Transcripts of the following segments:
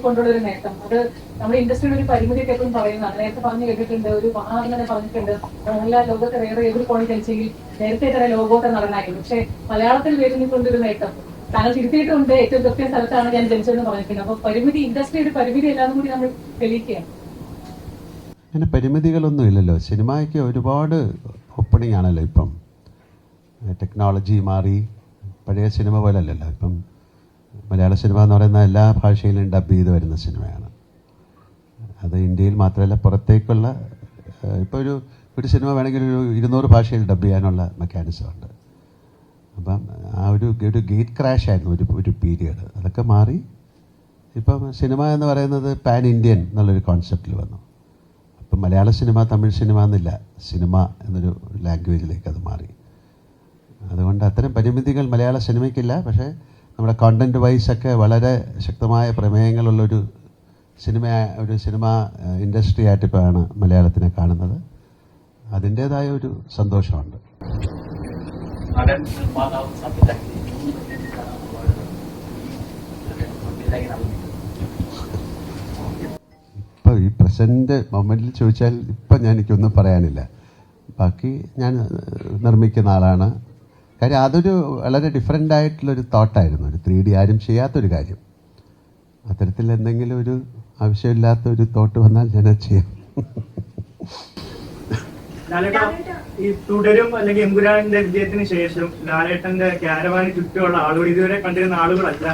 കൊണ്ടുള്ളൊരു നേട്ടം അത് നമ്മുടെ ഇൻഡസ്ട്രിയുടെ ഒരു പരിമിതിയൊക്കെ എപ്പോഴും പറയുന്നതാണ്. നേരത്തെ പറഞ്ഞു കേട്ടിട്ടുണ്ട്, ഒരു മഹാനടൻ തന്നെ പറഞ്ഞിട്ടുണ്ട്, മോഹൻലാൽ ലോകത്തെ വേറെ ഏതൊരു കോണിൽ ജനിച്ചെങ്കിൽ നേരത്തെ തന്നെ ലോകോത്തര നടനായിരുന്നു. പക്ഷെ മലയാളത്തിൽ വരുന്നിക്കൊണ്ടൊരു നേട്ടം താങ്കൾ തിരുത്തിയിട്ടുണ്ട്, ഏറ്റവും കൃത്യ സ്ഥലത്താണ് ഞാൻ ജനിച്ചതെന്ന് പറഞ്ഞിട്ടുണ്ട്. അപ്പൊ പരിമിതി, ഇൻഡസ്ട്രിയുടെ പരിമിതി എല്ലാം കൂടി നമ്മൾ തെളിയിക്കുകയാണ്. അങ്ങനെ പരിമിതികളൊന്നും ഇല്ലല്ലോ. സിനിമയ്ക്ക് ഒരുപാട് ഓപ്പണിംഗ് ആണല്ലോ ഇപ്പം. ടെക്നോളജി മാറി, പഴയ സിനിമ പോലെ അല്ലല്ലോ ഇപ്പം. മലയാള സിനിമ എന്ന് പറയുന്ന എല്ലാ ഭാഷയിലും ഡബ് ചെയ്ത് വരുന്ന സിനിമയാണ്. അത് ഇന്ത്യയിൽ മാത്രമല്ല പുറത്തേക്കുള്ള, ഇപ്പോൾ ഒരു സിനിമ വേണമെങ്കിൽ ഒരു 200 ഭാഷയിൽ ഡബ് ചെയ്യാനുള്ള മെക്കാനിസം ഉണ്ട്. അപ്പം ആ ഒരു ഗേറ്റ് ക്രാഷ് ആയിരുന്നു ഒരു പീരിയഡ്. അതൊക്കെ മാറി ഇപ്പം സിനിമ എന്ന് പറയുന്നത് പാൻ ഇന്ത്യൻ എന്നുള്ളൊരു കോൺസെപ്റ്റിൽ വന്നു. അപ്പം മലയാള സിനിമ, തമിഴ് സിനിമ എന്നില്ല, സിനിമ എന്നൊരു ലാംഗ്വേജിലേക്ക് അത് മാറി. അതുകൊണ്ട് അത്തരം പരിമിതികൾ മലയാള സിനിമയ്ക്കില്ല. പക്ഷേ നമ്മുടെ കോണ്ടന്റ് വൈസൊക്കെ വളരെ ശക്തമായ പ്രമേയങ്ങളുള്ളൊരു സിനിമ ഇൻഡസ്ട്രി ആയിട്ടിപ്പോഴാണ് മലയാളത്തിനെ കാണുന്നത്. അതിൻ്റേതായ ഒരു സന്തോഷമുണ്ട്. ഇപ്പോൾ ഈ പ്രസന്റ് മൊമെന്റിൽ ചോദിച്ചാൽ ഇപ്പം എനിക്കൊന്നും പറയാനില്ല. ബാക്കി ഞാൻ നിർമ്മിക്കുന്ന ആളാണ്. കാര്യം അതൊരു വളരെ ഡിഫറെൻ്റ് ആയിട്ടുള്ളൊരു തോട്ടായിരുന്നു, ഒരു 3D ആരും ചെയ്യാത്തൊരു കാര്യം. അത്തരത്തിൽ എന്തെങ്കിലും ഒരു ആവശ്യമില്ലാത്ത ഒരു തോട്ട് വന്നാൽ ഞാൻ ചെയ്യാം. ഈ തുടരും അല്ലെങ്കിൽ എമ്പുരാന്റെ വിജയത്തിന് ശേഷം ലാലേട്ടന്റെ ക്യാരവാന് ചുറ്റുമുള്ള ആളുകൾ ഇതുവരെ കണ്ടിരുന്ന ആളുകളല്ല,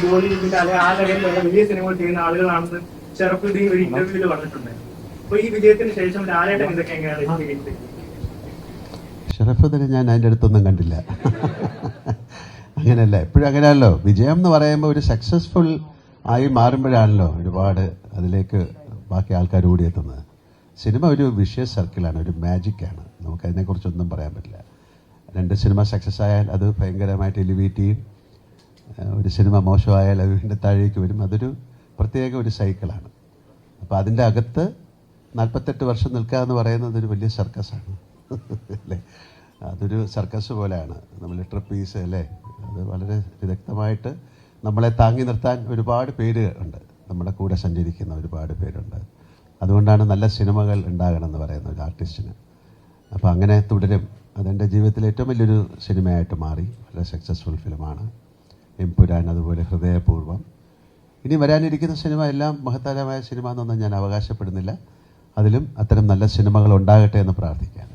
ബോളിവുഡിന്റെ അല്ലെങ്കിൽ ആ ലെവലിലുള്ള വലിയ സിനിമകൾ ചെയ്യുന്ന ആളുകളാണെന്ന് ഷറഫുദ്ദീൻ ഒരു ഇന്റർവ്യൂവിൽ പറഞ്ഞിട്ടുണ്ട്. അപ്പൊ ഈ വിജയത്തിന് ശേഷം ലാലേട്ടൻ ഇതൊക്കെ എങ്ങനെയാണ്? ഷറഫുദ്ദീനെ ഞാൻ അതിൻ്റെ അടുത്തൊന്നും കണ്ടില്ല. അങ്ങനെയല്ല, എപ്പോഴും അങ്ങനെയല്ലോ. വിജയം എന്ന് പറയുമ്പോൾ ഒരു സക്സസ്ഫുൾ ആയി മാറുമ്പോഴാണല്ലോ ഒരുപാട് അതിലേക്ക് ബാക്കി ആൾക്കാർ ഓടിയെത്തുന്നത്. സിനിമ ഒരു വിഷ്യസ് സർക്കിളാണ്, ഒരു മാജിക്കാണ്. നമുക്കതിനെക്കുറിച്ചൊന്നും പറയാൻ പറ്റില്ല. 2 സിനിമ സക്സസ് ആയാൽ അത് ഭയങ്കരമായിട്ട് എലിവേറ്റ് ചെയ്യും. ഒരു സിനിമ മോശമായാൽ അത് വീണ്ടും താഴേക്ക് വരും. അതൊരു പ്രത്യേക ഒരു സൈക്കിളാണ്. അപ്പോൾ അതിൻ്റെ അകത്ത് 48 വർഷം നിൽക്കുക എന്ന് പറയുന്നത് ഒരു വലിയ സർക്കസാണ് അല്ലേ. അതൊരു സർക്കസ് പോലെയാണ്. നമ്മൾ ട്രപ്പീസ് അല്ലേ, അത് വളരെ വിദഗ്ധമായിട്ട് നമ്മളെ താങ്ങി നിർത്താൻ ഒരുപാട് പേര് ഉണ്ട്, നമ്മുടെ കൂടെ സഞ്ചരിക്കുന്ന ഒരുപാട് പേരുണ്ട്. അതുകൊണ്ടാണ് നല്ല സിനിമകൾ ഉണ്ടാകണമെന്ന് പറയുന്ന ഒരു ആർട്ടിസ്റ്റിന്. അപ്പോൾ അങ്ങനെ തുടരും. അതെൻ്റെ ജീവിതത്തിലെ ഏറ്റവും വലിയൊരു സിനിമയായിട്ട് മാറി. വളരെ സക്സസ്ഫുൾ ഫിലിമാണ് എമ്പുരാൻ, അതുപോലെ ഹൃദയപൂർവ്വം. ഇനി വരാനിരിക്കുന്ന സിനിമ എല്ലാം മഹത്തരമായ സിനിമ എന്നൊന്നും ഞാൻ അവകാശപ്പെടുന്നില്ല. അതിലും അത്തരം നല്ല സിനിമകൾ ഉണ്ടാകട്ടെ എന്ന് പ്രാർത്ഥിക്കാം.